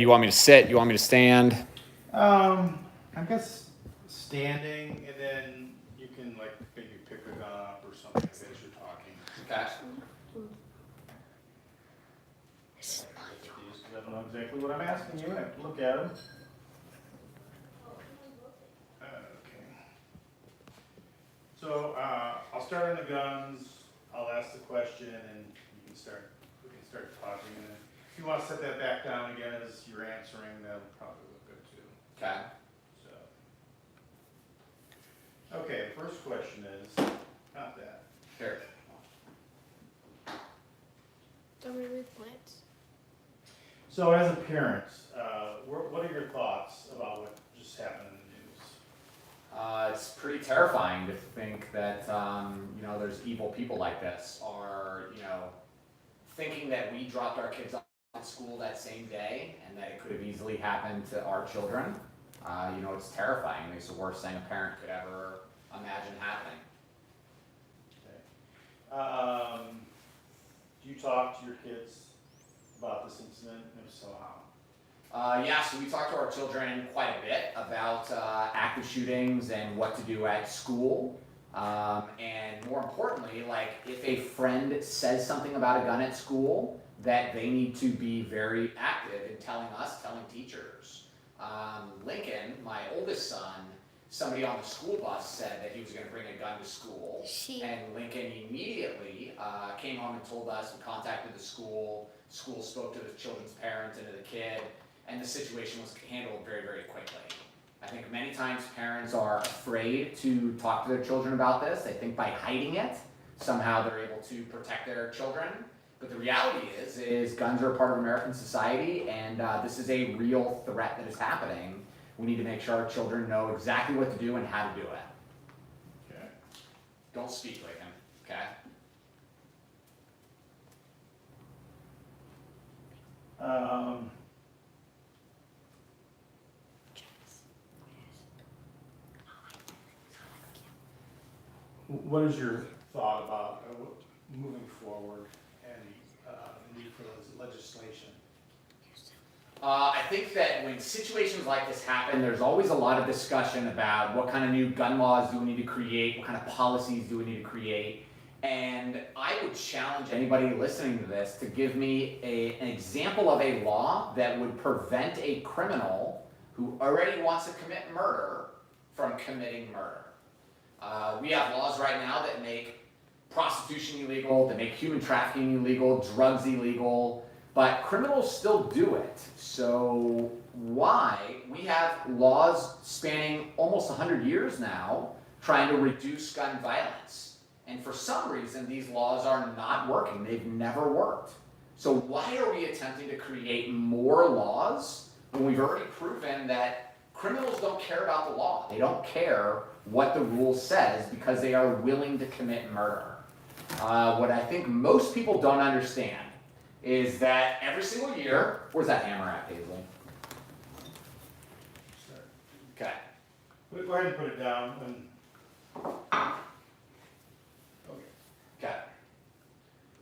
Do you want me to sit? You want me to stand? I guess standing, and then you can like maybe pick the gun up or something as you're talking. Okay. Because I don't know exactly what I'm asking you. I have to look at them. Okay. So I'll start on the guns. I'll ask the question, and we can start talking. And if you want to set that back down again as you're answering, that'll probably look good too. Okay. So, okay. The first question is not that. Here. Don't remove plants. So, as a parent, what are your thoughts about what just happened in the news? It's pretty terrifying to think that, there's evil people like this are, thinking that we dropped our kids off at school that same day and that it could have easily happened to our children. It's terrifying. It's the worst thing a parent could ever imagine happening. Okay. Do you talk to your kids about this incident? If so, how? Yeah, so we talk to our children quite a bit about active shootings and what to do at school. And more importantly, like if a friend says something about a gun at school, that they need to be very active in telling us, telling teachers. Lincoln, my oldest son, somebody on the school bus said that he was going to bring a gun to school. And Lincoln immediately came home and told us, we contacted the school. School spoke to the children's parents and to the kid, and the situation was handled very, very quickly. I think many times parents are afraid to talk to their children about this. They think by hiding it, somehow they're able to protect their children. But the reality is guns are a part of American society, and this is a real threat that is happening. We need to make sure our children know exactly what to do and how to do it. Okay. Don't speak like him, okay? What is your thought about moving forward and the need for legislation? I think that when situations like this happen, there's always a lot of discussion about what kind of new gun laws do we need to create, what kind of policies do we need to create. And I would challenge anybody listening to this to give me an example of a law that would prevent a criminal who already wants to commit murder from committing murder. We have laws right now that make prostitution illegal, that make human trafficking illegal, drugs illegal, but criminals still do it. So why? We have laws spanning almost 100 years now trying to reduce gun violence. And for some reason, these laws are not working. They've never worked. So why are we attempting to create more laws when we've already proven that criminals don't care about the law? They don't care what the rule says because they are willing to commit murder. What I think most people don't understand is that every single year, where's that hammer at, Paisley? Okay. Go ahead and put it down. Okay.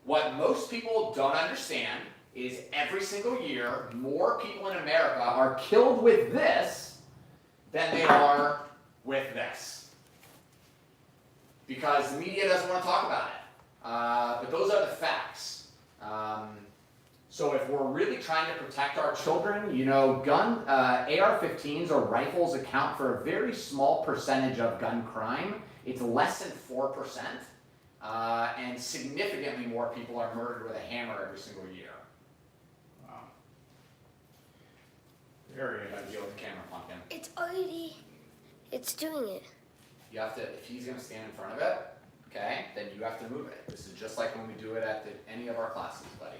What most people don't understand is every single year, more people in America are killed with this than they are with this. Because the media doesn't want to talk about it. But those are the facts. So if we're really trying to protect our children, AR-15s or rifles account for a very small percentage of gun crime. It's less than 4%. And significantly more people are murdered with a hammer every single year. Wow. Very Deal with the camera, Pumpkin. It's doing it. You have to, if he's going to stand in front of it, okay, then you have to move it. This is just like when we do it at any of our classes, buddy.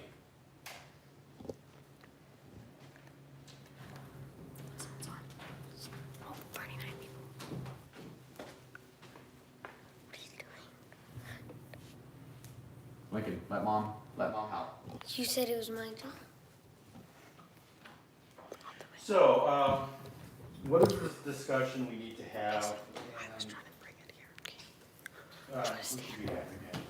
Oh, 39 people. What are you doing? Lincoln, let mom help. You said it was mine too? So, what is this discussion we need to have? I was trying to bring it here. Okay. Who should we have again?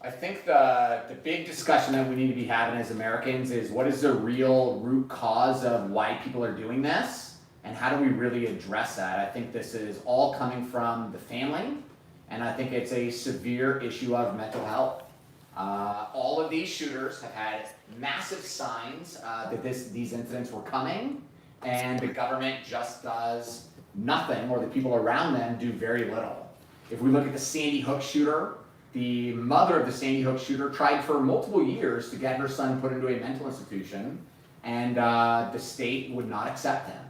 I think the big discussion that we need to be having as Americans is what is the real root cause of why people are doing this, and how do we really address that? I think this is all coming from the family, and I think it's a severe issue of mental health. All of these shooters have had massive signs that these incidents were coming, and the government just does nothing, or the people around them do very little. If we look at the Sandy Hook shooter, the mother of the Sandy Hook shooter tried for multiple years to get her son put into a mental institution, and the state would not accept him.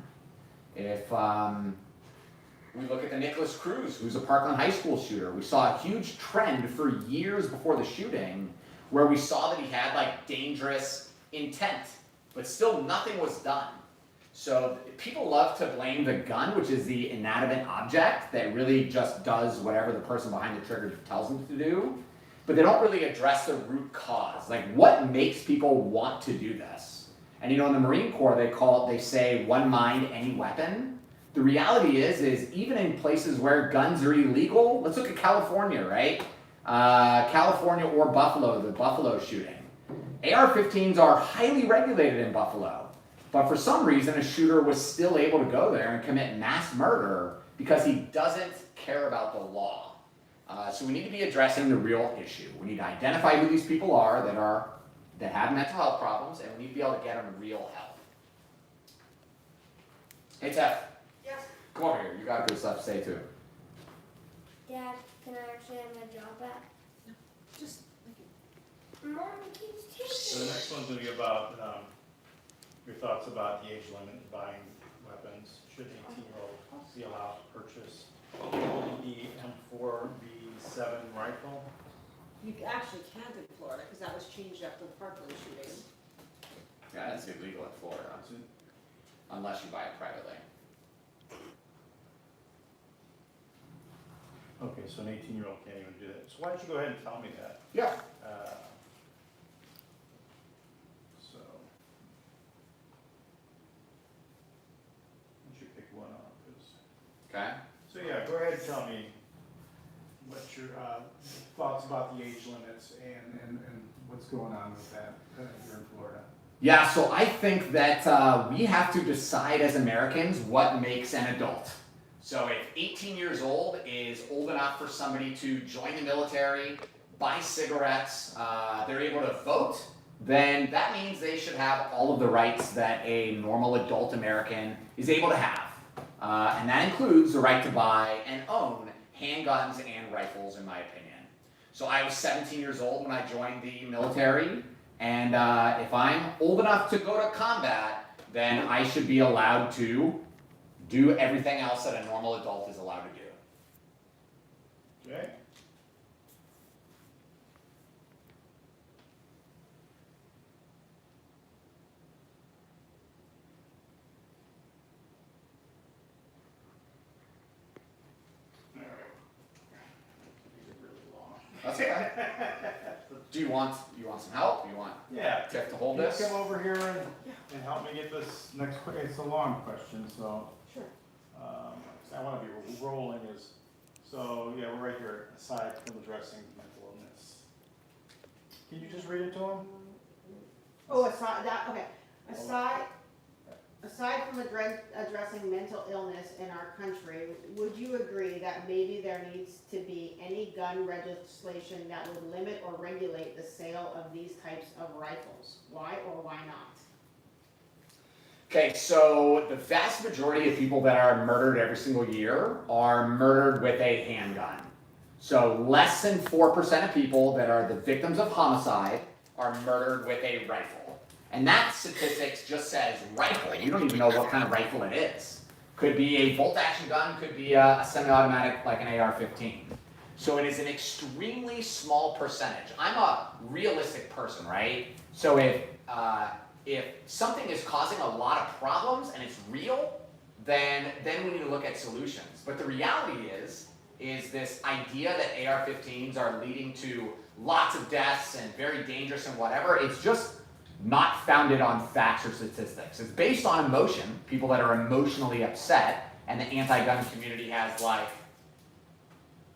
If we look at the Nicholas Cruz, who's a Parkland High School shooter, we saw a huge trend for years before the shooting where we saw that he had like dangerous intent, but still nothing was done. So people love to blame the gun, which is the inanimate object that really just does whatever the person behind the trigger tells them to do, but they don't really address the root cause. Like, what makes people want to do this? And in the Marine Corps, they say one mind, any weapon. The reality is even in places where guns are illegal, let's look at California, right? California or Buffalo, the Buffalo shooting. AR-15s are highly regulated in Buffalo. But for some reason, a shooter was still able to go there and commit mass murder because he doesn't care about the law. So we need to be addressing the real issue. We need to identify who these people are that have mental health problems, and we need to be able to get them real help. Hey, Tef. Yes. Come over here. You got good stuff to say too. Dad, can I actually have my job back? Just, Mom keeps So taking the next one's gonna be about, your thoughts about the age limit in buying weapons. Should 18-year-olds be allowed to purchase the M4B7 rifle? you actually can't in Florida, because that was changed after the Parkland shooting. Yeah, that's illegal in Florida, unless you buy it privately. Okay, so an 18-year-old can't even do that. So why don't you go ahead and tell me that? Yeah. So, why don't you pick one up? Okay. So yeah, go ahead and tell me what your thoughts about the age limits and what's going on with that here in Florida. Yeah, so I think that we have to decide as Americans what makes an adult. So if 18 years old is old enough for somebody to join the military, buy cigarettes, they're able to vote, then that means they should have all of the rights that a normal adult American is able to have. And that includes the right to buy and own handguns and rifles, in my opinion. So I was 17 years old when I joined the military, and if I'm old enough to go to combat, then I should be allowed to do everything else that a normal adult is allowed to do. Okay? That's okay. Do you want some help? You want Yeah. Tiff to hold Can you this? come over here and help me get this next it's a long question, so. Sure. I wanna be rolling so yeah, we're right here, aside from addressing mental illness. Can you just read it to him? Oh, aside from addressing mental illness in our country, would you agree that maybe there needs to be any gun legislation that would limit or regulate the sale of these types of rifles? Why or why not? Okay, so the vast majority of people that are murdered every single year are murdered with a handgun. So less than 4% of people that are the victims of homicide are murdered with a rifle. And that statistics just says rifle. You don't even know what kind of rifle it is. Could be a bolt-action gun, could be a semi-automatic like an AR-15. So it is an extremely small percentage. I'm a realistic person, right? So if something is causing a lot of problems and it's real, then we need to look at solutions. But the reality is this idea that AR-15s are leading to lots of deaths and very dangerous and whatever, it's just not founded on facts or statistics. It's based on emotion, people that are emotionally upset, and the anti-gun community has like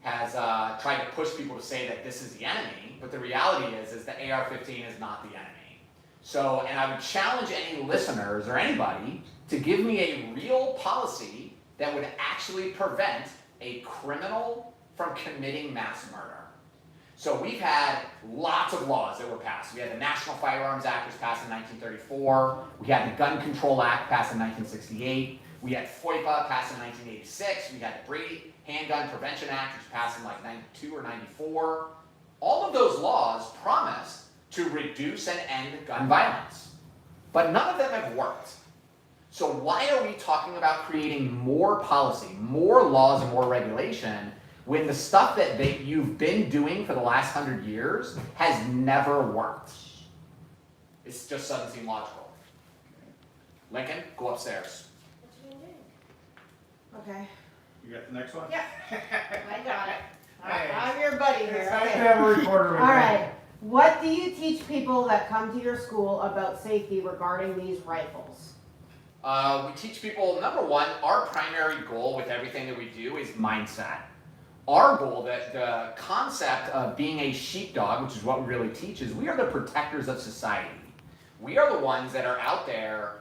has tried to push people to say that this is the enemy, but the reality is the AR-15 is not the enemy. So, and I would challenge any listeners or anybody to give me a real policy that would actually prevent a criminal from committing mass murder. So we've had lots of laws that were passed. We had the National Firearms Act was passed in 1934. We had the Gun Control Act passed in 1968. We had FOIPA passed in 1986. We had the Brady Handgun Prevention Act, which passed in like 92 or 94. All of those laws promised to reduce and end gun violence. But none of them have worked. So why are we talking about creating more policy, more laws, and more regulation when the stuff that you've been doing for the last 100 years has never worked? It just doesn't seem logical. Lincoln, go upstairs. What you gonna do? Okay, You got the next one? Yeah. I got it. Hey. I'm your buddy here. It's nice to Okay. have a recorder with All me. right. What do you teach people that come to your school about safety regarding these rifles? We teach people, number one, our primary goal with everything that we do is mindset. Our goal, the concept of being a sheepdog, which is what we really teach, is we are the protectors of society. We are the ones that are out there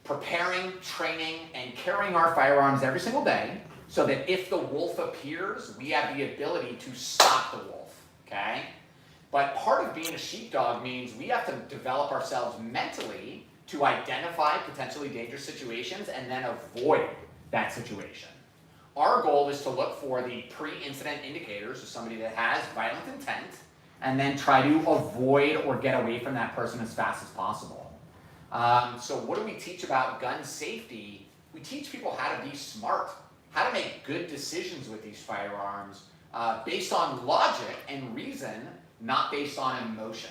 preparing, training, and carrying our firearms every single day so that if the wolf appears, we have the ability to stop the wolf, okay? But part of being a sheepdog means we have to develop ourselves mentally to identify potentially dangerous situations and then avoid that situation. Our goal is to look for the pre-incident indicators of somebody that has violent intent and then try to avoid or get away from that person as fast as possible. So what do we teach about gun safety? We teach people how to be smart, how to make good decisions with these firearms based on logic and reason, not based on emotion.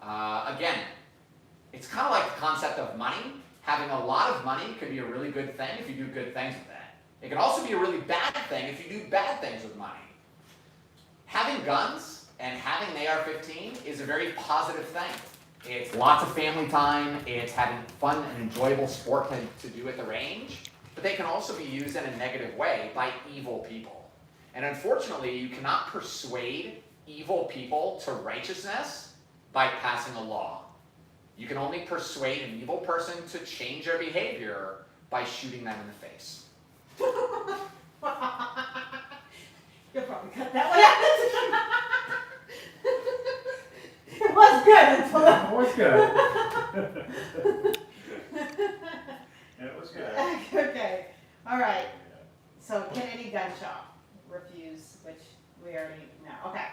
Again, it's kind of like the concept of money. Having a lot of money could be a really good thing if you do good things with it. It can also be a really bad thing if you do bad things with money. Having guns and having an AR-15 is a very positive thing. It's lots of family time, it's having fun and enjoyable sport to do at the range, but they can also be used in a negative way by evil people. And unfortunately, you cannot persuade evil people to righteousness by passing a law. You can only persuade an evil person to change their behavior by shooting them in the face. You'll probably cut that one out. It was good until That was good. It was good. Okay, all right. So can any gun shop refuse, which we already know, okay.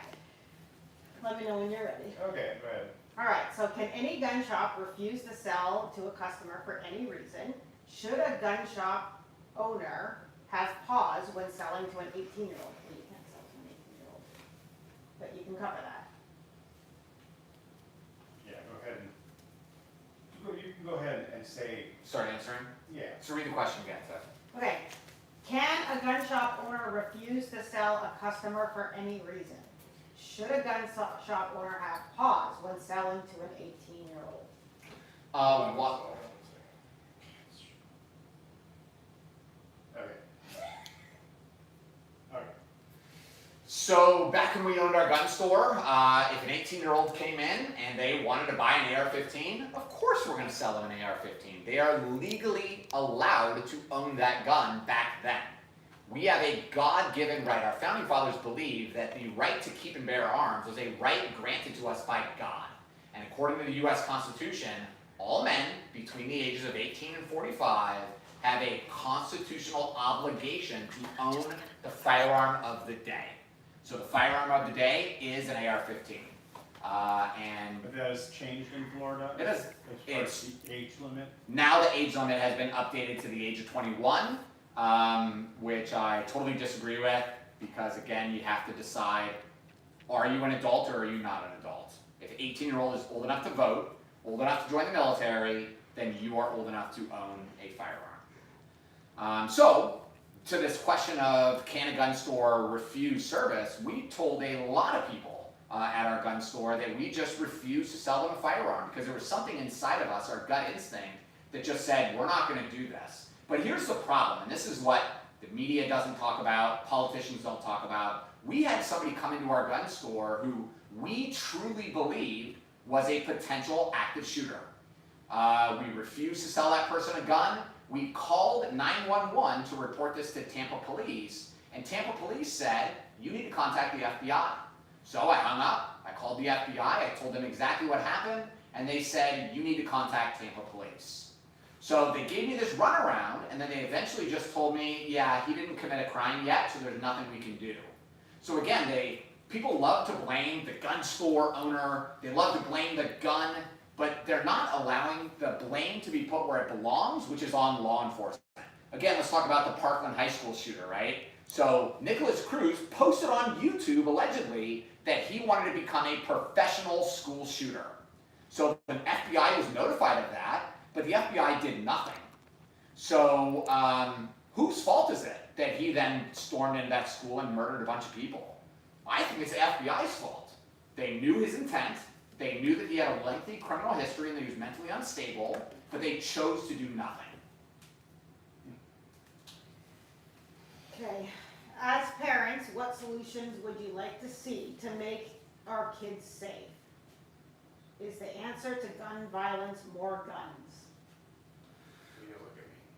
Let me know when you're ready. Okay, go ahead. All right, so can any gun shop refuse to sell to a customer for any reason? Should a gun shop owner have pause when selling to an 18-year-old? Well, you can't sell to an 18-year-old, but you can cover that. Yeah, go ahead and, you can go ahead and say, Start answering. yeah. So read the question again, Tiff. Okay, can a gun shop owner refuse to sell a customer for any reason? Should a gun shop owner have pause when selling to an 18-year-old? What? Okay. Okay. So back when we owned our gun store, if an 18-year-old came in and they wanted to buy an AR-15, of course we're going to sell them an AR-15. They are legally allowed to own that gun back then. We have a God-given right. Our founding fathers believed that the right to keep and bear arms was a right granted to us by God. And according to the U.S. Constitution, all men between the ages of 18 and 45 have a constitutional obligation to own the firearm of the day. So the firearm of the day is an AR-15. But that has changed in Florida? It has. As far as the age limit? Now the age limit has been updated to the age of 21, which I totally disagree with because, again, you have to decide, are you an adult or are you not an adult? If an 18-year-old is old enough to vote, old enough to join the military, then you are old enough to own a firearm. So, to this question of can a gun store refuse service, we told a lot of people at our gun store that we just refused to sell them a firearm because there was something inside of us, our gut instinct, that just said, we're not going to do this. But here's the problem, and this is what the media doesn't talk about, politicians don't talk about. We had somebody come into our gun store who we truly believed was a potential active shooter. We refused to sell that person a gun. We called 911 to report this to Tampa Police, and Tampa Police said, you need to contact the FBI. So I hung up, I called the FBI, I told them exactly what happened, and they said, you need to contact Tampa Police. So they gave me this runaround, and then they eventually just told me, yeah, he didn't commit a crime yet, so there's nothing we can do. So again, people love to blame the gun store owner, they love to blame the gun, but they're not allowing the blame to be put where it belongs, which is on law enforcement. Again, let's talk about the Parkland High School shooter, right? So Nicholas Cruz posted on YouTube, allegedly, that he wanted to become a professional school shooter. So the FBI was notified of that, but the FBI did nothing. So whose fault is it that he then stormed into that school and murdered a bunch of people? I think it's the FBI's fault. They knew his intent, they knew that he had a lengthy criminal history and that he was mentally unstable, but they chose to do nothing. Okay, as parents, what solutions would you like to see to make our kids safe? Is the answer to gun violence more guns?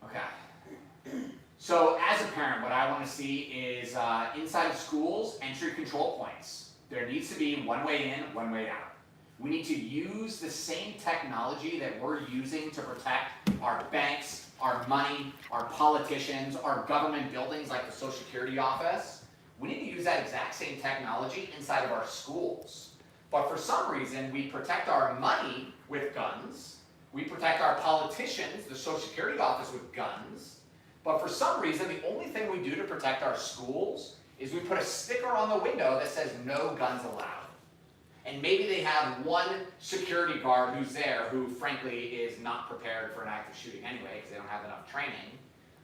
Okay. So as a parent, what I want to see is inside of schools, entry control points. There needs to be one way in, one way out. We need to use the same technology that we're using to protect our banks, our money, our politicians, our government buildings like the Social Security office. We need to use that exact same technology inside of our schools. But for some reason, we protect our money with guns. We protect our politicians, the Social Security office, with guns. But for some reason, the only thing we do to protect our schools is we put a sticker on the window that says no guns allowed. And maybe they have one security guard who's there who, frankly, is not prepared for an active shooting anyway because they don't have enough training.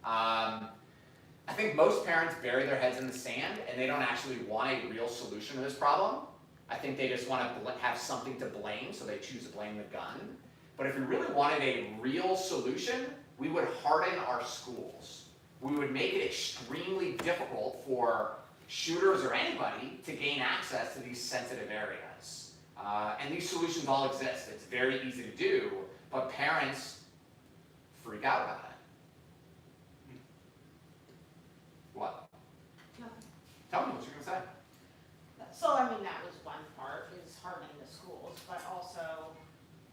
I think most parents bury their heads in the sand and they don't actually want a real solution to this problem. I think they just want to have something to blame, so they choose to blame the gun. But if we really wanted a real solution, we would harden our schools. We would make it extremely difficult for shooters or anybody to gain access to these sensitive areas. And these solutions all exist. It's very easy to do, but parents freak out about it. What? Nothing. Tell me what you're going to say. So, I mean, that was one part, is hardening the schools, but also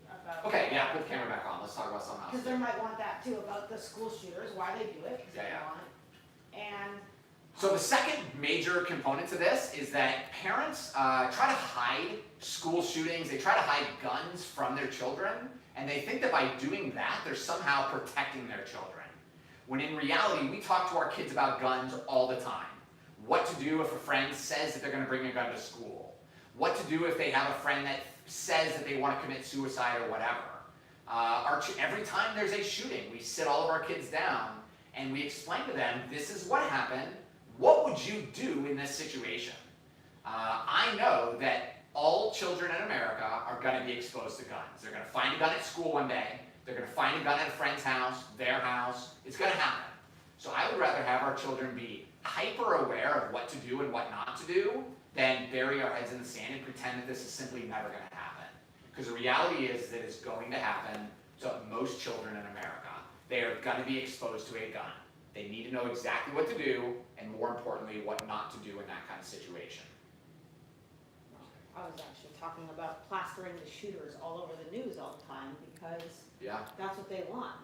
about. Okay, yeah, put the camera back on. Let's talk about something else. Because they might want that too, about the school shooters, why they do it, because they Yeah. want it. And So the second major component to this is that parents try to hide school shootings, they try to hide guns from their children, and they think that by doing that, they're somehow protecting their children. When in reality, we talk to our kids about guns all the time. What to do if a friend says that they're going to bring a gun to school. What to do if they have a friend that says that they want to commit suicide or whatever. Every time there's a shooting, we sit all of our kids down and we explain to them, this is what happened. What would you do in this situation? I know that all children in America are going to be exposed to guns. They're going to find a gun at school one day. They're going to find a gun at a friend's house, their house. It's going to happen. So I would rather have our children be hyper aware of what to do and what not to do than bury our heads in the sand and pretend that this is simply never going to happen. Because the reality is that it's going to happen to most children in America. They are going to be exposed to a gun. They need to know exactly what to do, and more importantly, what not to do in that kind of situation. I was actually talking about plastering the shooters all over the news all the time, because Yeah. that's what they want,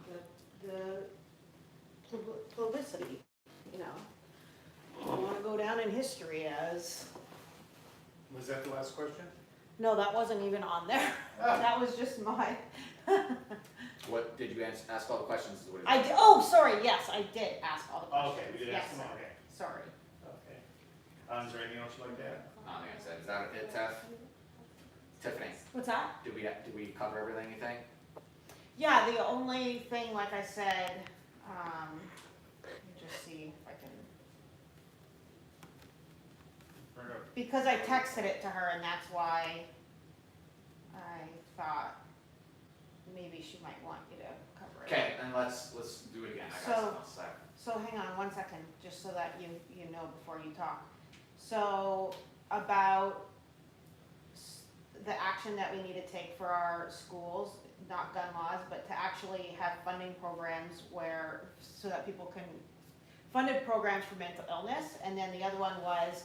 the publicity, you know. I want to go down in history as, Was that the last question? no, that wasn't even on there. Oh. That was just my, What did you ask all the questions? What is I it? did, oh, sorry, yes, I did ask all the Oh, questions. okay, we did ask them, Yes, okay, sorry. okay. Is there anything else you'd like to add? I think I said, is that it, Tiff? Tiffany, What's that? did we cover everything you think? Yeah, the only thing, like I said, let me just see if I can, because I texted it to her and that's why I thought maybe she might want you to cover it. Okay, and let's do it again. I got So- something else to say. So hang on one second, just so that you know before you talk. So about the action that we need to take for our schools, not gun laws, but to actually have funding programs so that people can, funded programs for mental illness. And then the other one was,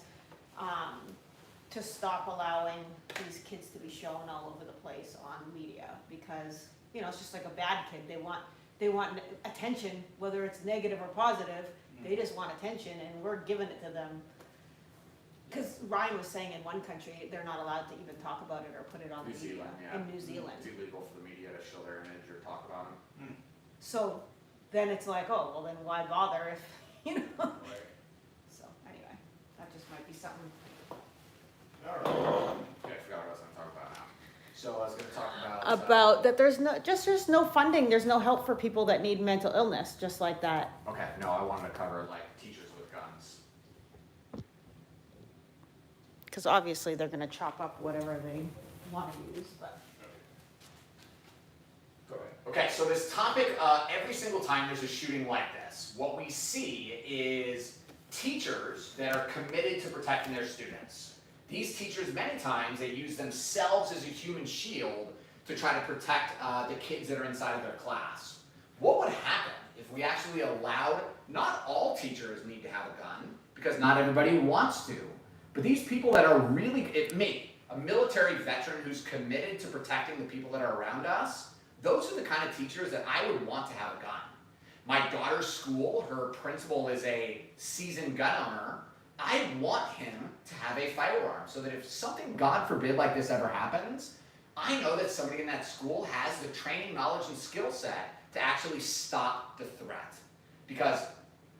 to stop allowing these kids to be shown all over the place on media, because, it's just like a bad kid. They want attention, whether it's negative or positive. They just want attention, and we're giving it to them. Because Ryan was saying in one country, they're not allowed to even talk about it or put it on the New media. Zealand, yeah. In New Zealand. It's illegal for the media to show their image or talk about them. So then it's like, oh, well then why bother if, Right. So anyway, that just might be something. All right. Okay, I forgot what I was gonna talk about now. So I was gonna talk about. About that there's no funding, there's no help for people that need mental illness, just like that. Okay, no, I wanted to cover like teachers with guns. Because obviously they're gonna chop up whatever they want to use, but. Go ahead. Okay, so this topic, every single time there's a shooting like this, what we see is teachers that are committed to protecting their students. These teachers, many times, they use themselves as a human shield to try to protect the kids that are inside of their class. What would happen if we actually allowed, not all teachers need to have a gun, because not everybody wants to, but these people that are really, a military veteran who's committed to protecting the people that are around us, those are the kind of teachers that I would want to have a gun. My daughter's school, her principal is a seasoned gun owner. I want him to have a firearm so that if something, God forbid, like this ever happens, I know that somebody in that school has the training, knowledge, and skill set to actually stop the threat. Because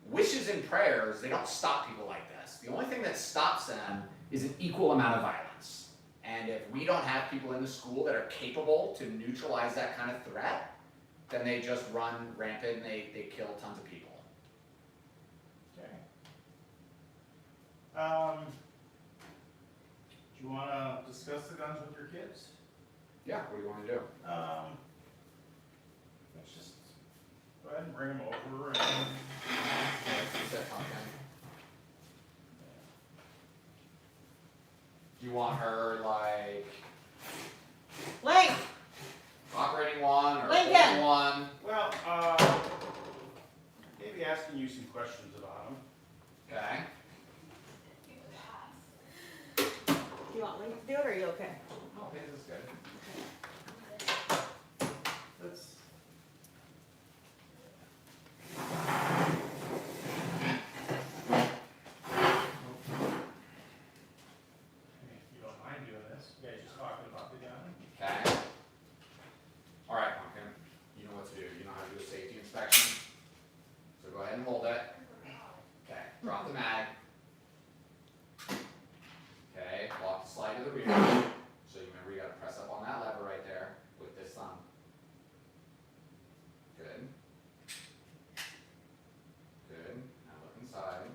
wishes and prayers, they don't stop people like this. The only thing that stops them is an equal amount of violence. And if we don't have people in the school that are capable to neutralize that kind of threat, then they just run rampant and they kill tons of people. Okay. Do you wanna discuss the guns with your kids? Yeah, what do you want to do? Let's just go ahead and bring them over and. Do you want her like Link! operating one or Lincoln! holding one? Well, maybe asking you some questions about them. Okay. Do you want Link to do it, or are you okay? Oh, okay, this is good. Let's. If you don't mind doing this, you guys just talking about the gun. Okay. All right, Pumpkin. You know what to do. You know how to do a safety inspection. So go ahead and hold it. Okay. Drop the mag. Okay. Lock the slide to the rear. So you remember you got to press up on that lever right there with this thumb. Good. Good. Now look inside.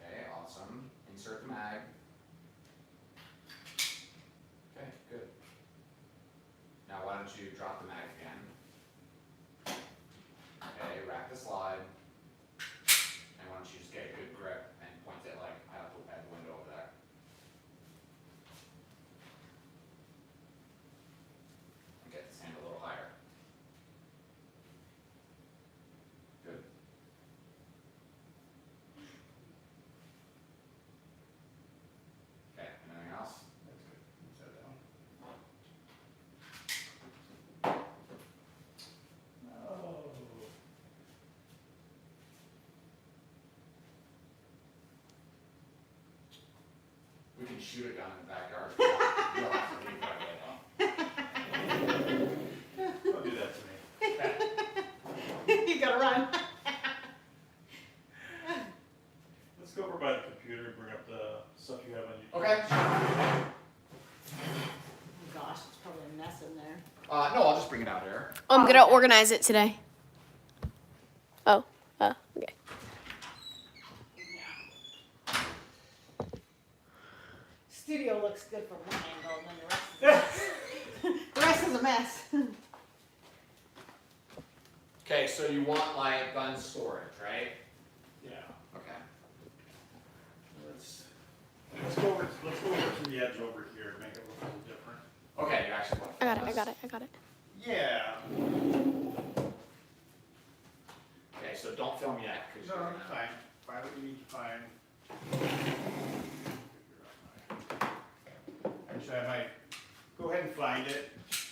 Okay. Awesome. Insert the mag. Okay. Good. Now why don't you drop the mag again? Okay, rack the slide. And why don't you just get a good grip and point it like at the window over there. And get this hand a little higher. Good. Okay, anything else? That's good. Set it down. Oh. We can shoot a gun in the backyard. You don't have to leave right away though. Don't do that to me. You gotta run. Let's go over by the computer and bring up the stuff you have on your. Okay. Oh gosh, it's probably a mess in there. No, I'll just bring it out here. I'm gonna organize it today. Oh, okay. Studio looks good from one angle, and then the rest is a mess. Okay, so you want like gun storage, right? Yeah. Okay. Let's go over to the edge over here, make it look a little different. Okay, you actually want. I got it. Yeah. Okay, so don't film yet, cause No, you're it's fine. Find what you need to find. Actually, I might go ahead and find it.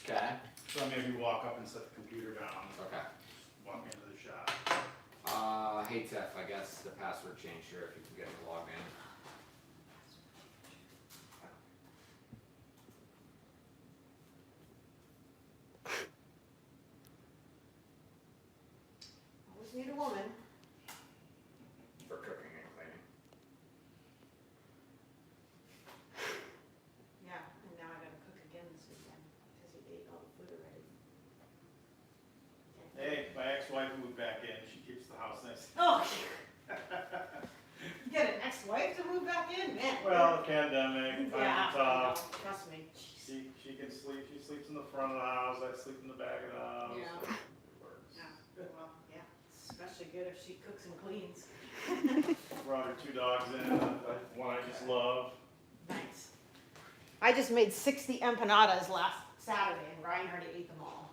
Okay. So maybe walk up and set the computer down. Okay. Walk into the shop. Hey Tiff, I guess the password changed here if you can get me logged in. Always need a woman. For cooking and cleaning. Yeah, and now I gotta cook again this weekend, because he ate all the food already. Hey, my ex-wife moved back in. She keeps the house nice. Oh! You get an ex-wife to move back in, man. Well, the pandemic, Yeah, times are tough. trust me. Jeez. She can sleep. She sleeps in the front of the house. I sleep in the back of the house. Yeah. It works. Yeah, well, yeah, especially good if she cooks and cleans. Brought her 2 dogs in. One I just love. Nice. I just made 60 empanadas last Saturday, and Ryan already ate them all.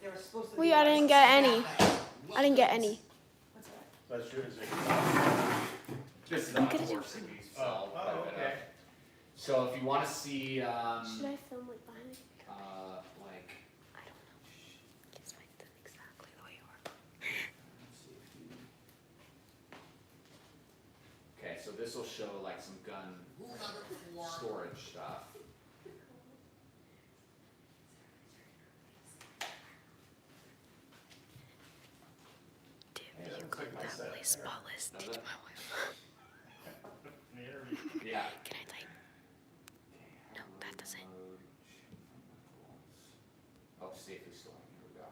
They were supposed to be. I like didn't get any. snack. I didn't get any. What's that? That's true. This is I'm not gonna a do course that we sell Oh, quite a bit okay. of. So if you wanna see, Should I film like behind it? like, I don't know. It's like exactly the way you are. let's see if you. Okay, so this will show like some gun storage stuff. Yeah, that looks like my set there. spotless. Does it? Interview. Yeah. Can I type? No, that doesn't. Oh, safely storing, here we go.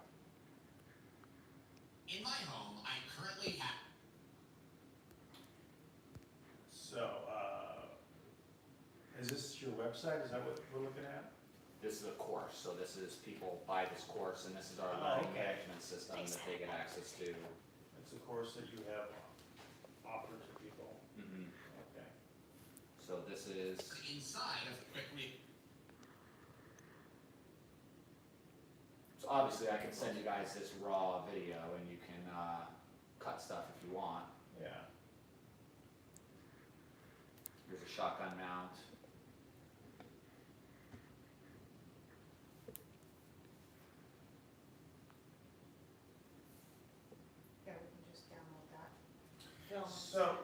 In my home, I currently have. So, is this your website? Is that what we're looking at? This is a course, so this is people buy this course and this is our Oh, learning okay. management system that they get access to. It's a course that you have offered to people. Mhm. Okay. So this is, Inside of Quick Read. so obviously I can send you guys this raw video and you can cut stuff if you want. Yeah. Here's a shotgun mount. Yeah, we can just download that. Film. and So, send it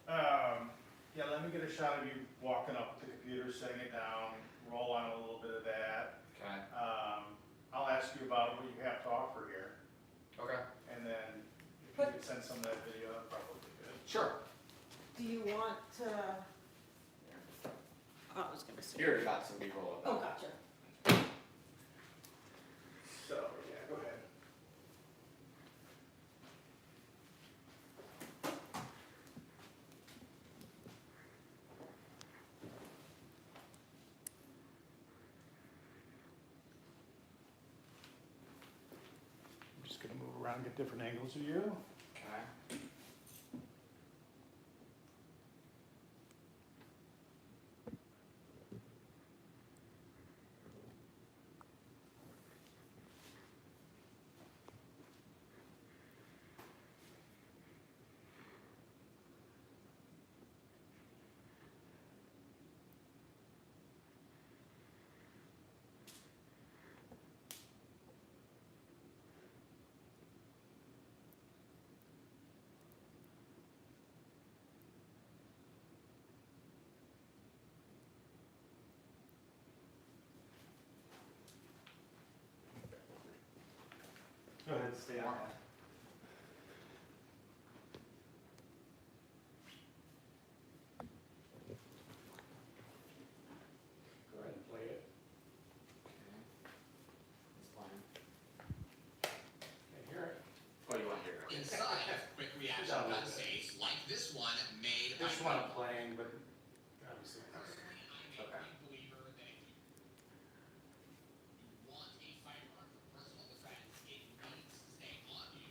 to you. Yeah, let me get a shot of you walking up with the computer, setting it down, roll on a little bit of that. Okay. I'll ask you about what you have to offer here, Okay. and then if you could send some of that video, that'd probably be good. Sure. Do you want to? Oh, I was gonna say. Here, you got some B-roll of that. Oh, gotcha. So, yeah, go ahead. I'm just gonna move around, get different angles of you. Okay. Go ahead, stay on that. Go ahead and play it. Okay. It's playing. Can you hear it? Oh, you want to hear it? Inside of Quick Reaction Download gun it. safes like this one made by. This one I'm playing, but obviously. Personally, I'm a Okay. big believer that if you want a firearm for personal defense, it needs to stay on you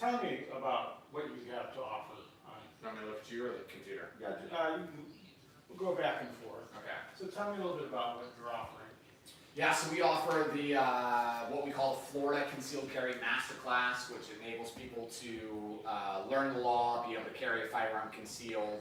tell me about what you have to offer on, Want me to look at you or the computer? you can go back and forth. Okay. So tell me a little bit about what you're offering. Yeah, so we offer the what we call the Florida Conceal Carry Masterclass, which enables people to learn the law, be able to carry a firearm concealed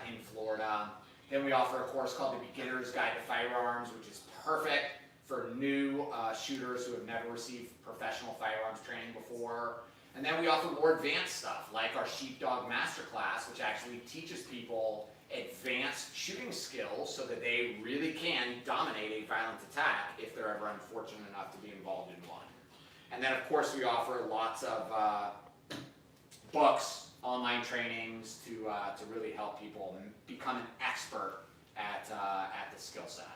in Florida. Then we offer a course called the Beginner's Guide to Firearms, which is perfect for new shooters who have never received professional firearms training before. And then we offer more advanced stuff, like our Sheepdog Masterclass, which actually teaches people advanced shooting skills so that they really can dominate a violent attack if they're ever unfortunate enough to be involved in one. And then, of course, we offer lots of books, online trainings to really help people become an expert at the skill set.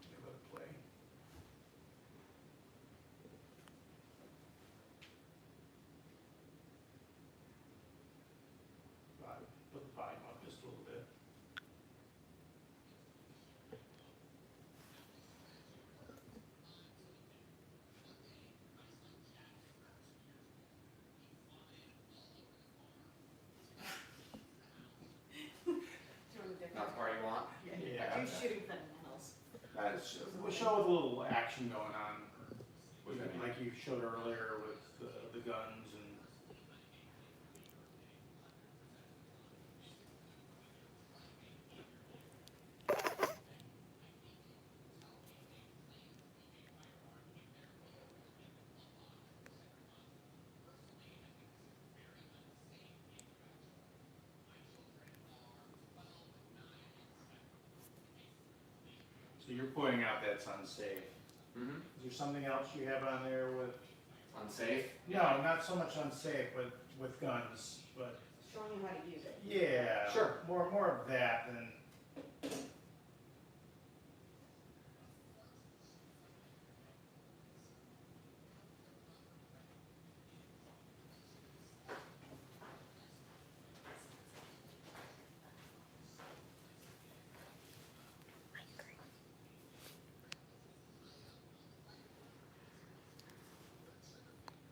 Give it a play. Put the volume up just a little bit. Not the part you want? Yeah. I'm shooting fundamentals. We show with a little action going on, What do you mean? like you showed earlier with the guns and. So you're pointing out that's unsafe. Mm-hmm. Is there something else you have on there with? Unsafe? No, not so much unsafe, but with guns, but Showing you how to use it. yeah. Sure. More of that than.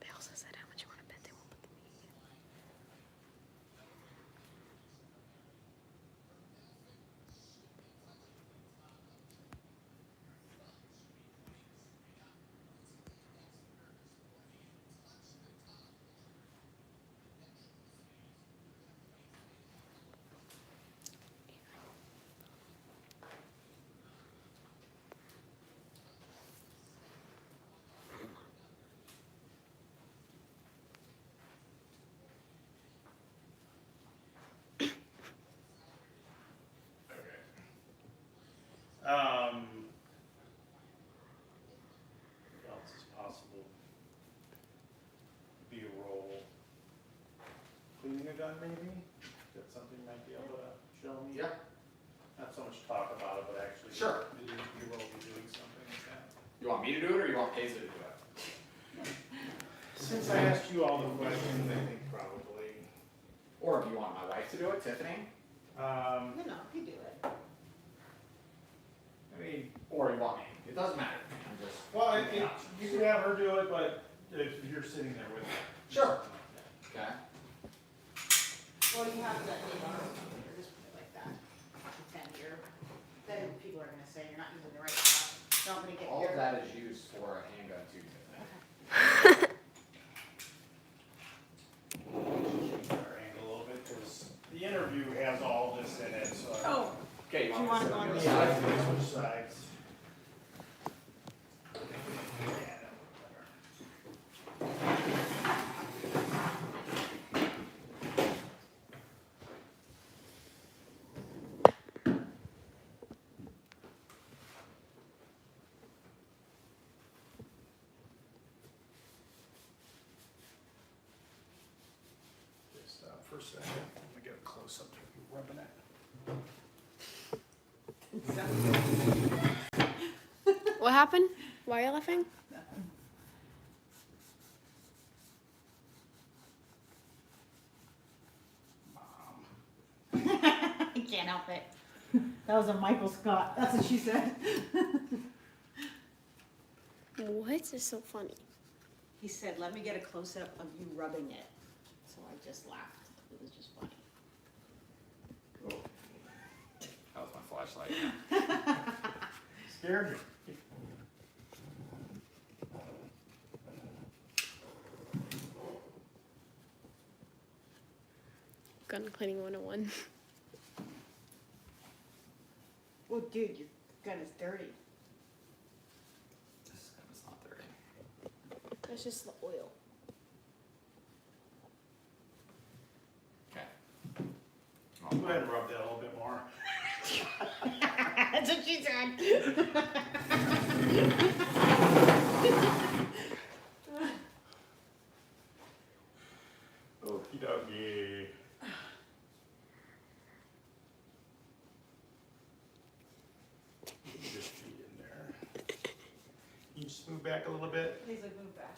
They also said how much you want to bet they won't put the meat. What else is possible? B-roll. Cleaning a gun, maybe? Is that something you might be able to show me? Yeah. Not so much talk about it, but actually. Sure. B-roll be doing something like that. You want me to do it or you want Paisley to do it? Since I asked you all the questions, I think probably. Or do you want my wife to do it, Tiffany? Um, No, you do it. I mean, Or you want me? It doesn't matter. I'm just. well, you can have her do it, but if you're sitting there with her. Sure. Okay. Well, you have that, just put it like that, pretend you're, then people are gonna say you're not using the right stuff. Somebody get All your. of that is used for a handgun too, Tiffany. Change our angle a little bit, because the interview has all this in it, so. Oh, Okay, you Do you want me want to it sit on on this the other Yeah, side? switch sides. Yeah, that would be better. Just stop for a second. Let me get a close up of you rubbing it. What happened? Why are you laughing? outfit. That was a Michael Scott, that's what she said. What is so funny? He said, let me get a close-up of you rubbing it. So I just laughed. It was just funny. That was my flashlight. Scared me. Gun cleaning 101. Oh, dude, your gun is dirty. This gun is not dirty. That's just the oil. Okay. Go ahead and rub that a little bit more. That's what she said. Okie dokie. Just feet in there. You just move back a little bit. He's like, move back.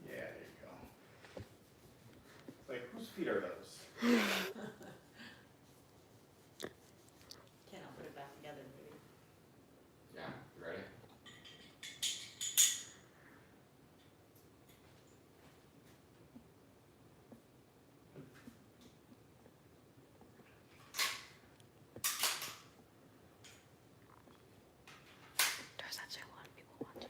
Yeah, there you go. It's like, whose feet are those? Ken, I'll put it back together for you. Yeah, you ready? There's actually a lot of people watching.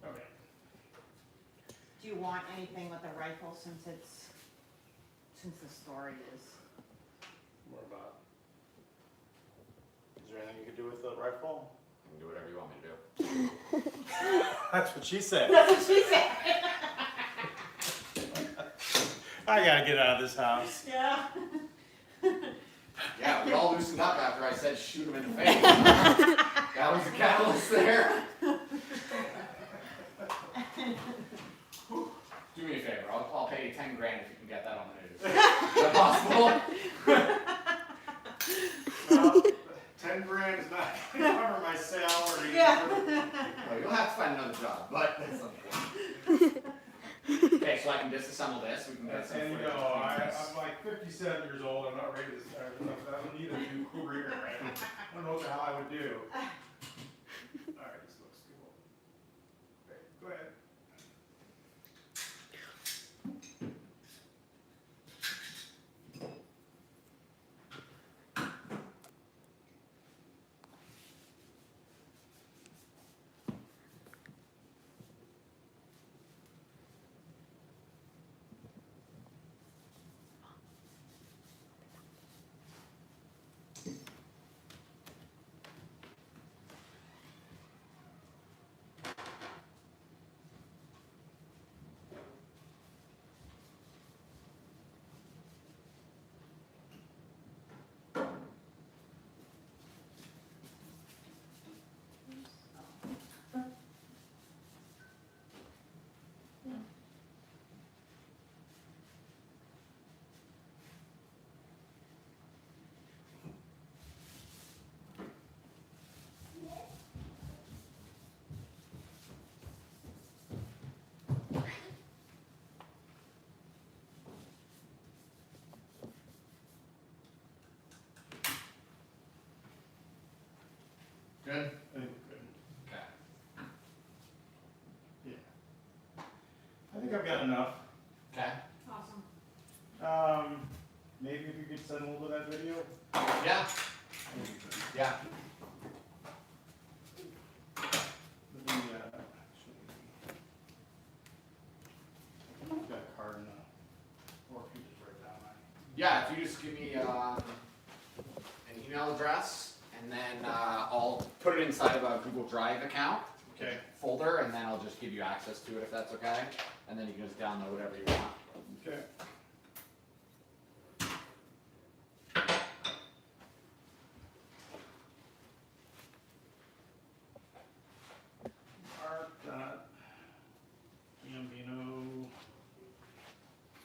Okay. Do you want anything with the rifle since the story is? More about. Is there anything you could do with the rifle? You can do whatever you want me to do. That's what she said. That's what she said. I gotta get out of this house. Yeah. Yeah, we all loosened up after I said shoot him in the face. That was the catalyst there. Do me a favor, I'll pay you 10 grand if you can get that on the news. Is that possible? Well, 10 grand is not gonna cover my salary. Yeah. Well, you'll have to find another job, but that's not the point. Okay, so I can disassemble this, we can get some And you footage. know, of this. I'm like 57 years old, I'm not ready to start, I don't need a new career, right? I don't know what the hell I would do. Alright, this looks cool. Okay, go ahead. Good? I think we're good. Okay. Yeah. I think I've got enough. Okay. Awesome. Maybe if you could send a little of that video. Yeah. Yeah. Let me, I've got a card in the, or if you just write down my. Yeah, if you just give me an email address, and then I'll put it inside of a Google Drive account Okay. folder, and then I'll just give you access to it if that's okay. And then you can just download whatever you want. Okay.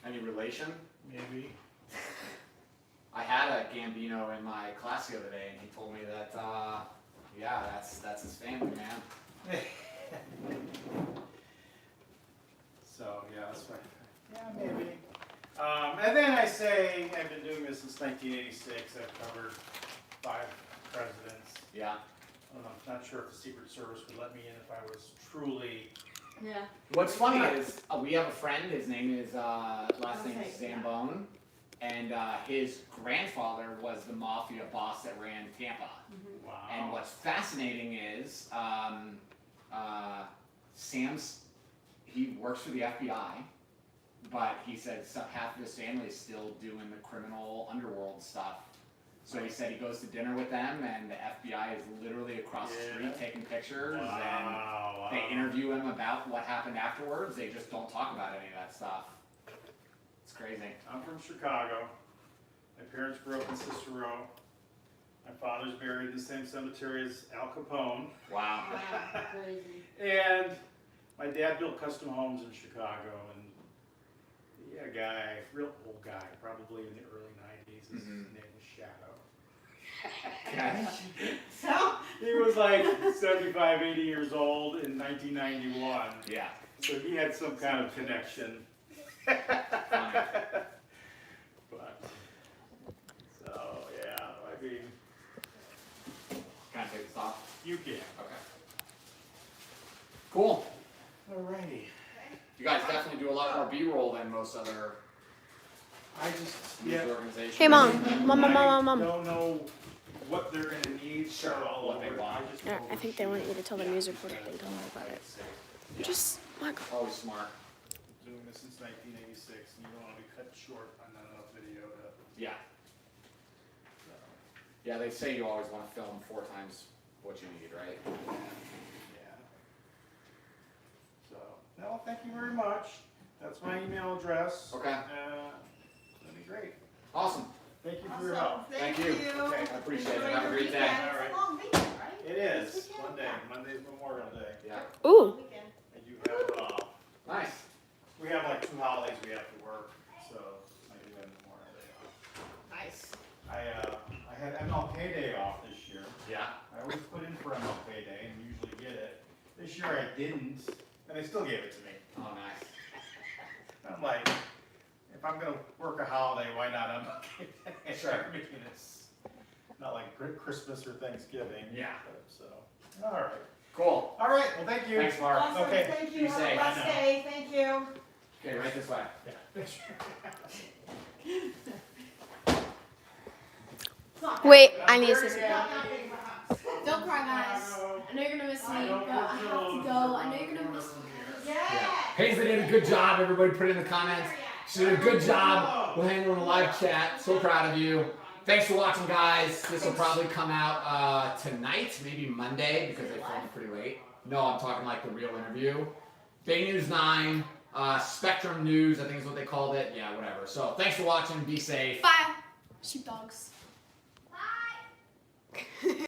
Any relation? Maybe. Gambino in my class the other day, and he told me that, yeah, that's his family, man. So, yeah, that's fine. Yeah, maybe. And then I say, I've been doing this since 1986. I've covered 5 presidents. Yeah. I'm not sure if the Secret Service would let me in if I was truly. Yeah. What's funny is we have a friend. His name is last name is Zambone, and his grandfather was the mafia boss that ran Tampa. Wow. And what's fascinating is he works for the FBI, but he said half of his family is still doing the criminal underworld stuff. So he said he goes to dinner with them, and the FBI is literally across the street taking pictures, and they interview him about what happened afterwards. They just don't talk about any of that stuff. It's crazy. I'm from Chicago. My parents grew up in Cicero. My father's buried in the same cemetery as Al Capone. Wow. Crazy. And my dad built custom homes in Chicago, and yeah, a guy, real old guy, probably in the early 90s. His name was Shadow. Okay. So he was like 75, 80 years old in 1991. Yeah. So he had some kind of connection. Funny. But, so yeah, I mean, Can I take this off? you can. Okay. Cool. Alrighty. You guys definitely do a lot more B-roll than most other I just, news organizations. Hey, Mom. Mom. I don't know what they're gonna need, so I'll What they want. Yeah, I think they want you to tell the news reporter they don't know about it. Just, Michael. Always smart. Doing this since 1986, and you don't wanna be cut short on not enough video to, Yeah. so. Yeah, they say you always want to film 4 times what you need, right? Yeah. So, no, thank you very much. That's my email address. Okay. That'd be great. Awesome. Thank you for your help. Thank you. Okay. I appreciate it. Enjoy Have a your great day. weekend. All right. It's a long weekend, right? It is, Monday. Monday's Memorial Day. Yeah. Ooh. Weekend. I do have, Nice. we have like 2 holidays we have to work, so I do have Memorial Day off. Nice. I had MLK Day off this year. Yeah. I always put in for MLK Day and usually get it. This year I didn't, and they still gave it to me. Oh, nice. I'm like, if I'm gonna work a holiday, why not MLK Day? Sure. I mean, it's not like Christmas or Thanksgiving. Yeah. So, all right. Cool. All right, well, thank you. Thanks, Mark. Awesome, Okay. thank Be you, have a safe. blessed I know. day, thank you. Okay, right this way. Wait, I need to say something. Don't cry, guys. I know you're gonna miss me, but I have to go. I know you're gonna miss me. Yeah. Paisley did a good job. Everybody put it in the comments. She did a good job. We'll handle in the live chat. So proud of you. Thanks for watching, guys. This will probably come out tonight, maybe Monday, because they filmed it pretty late. No, I'm talking like the real interview. Bay News 9, Spectrum News, I think is what they called it. Yeah, whatever. So thanks for watching. Be safe. Bye. Sheepdogs. Bye.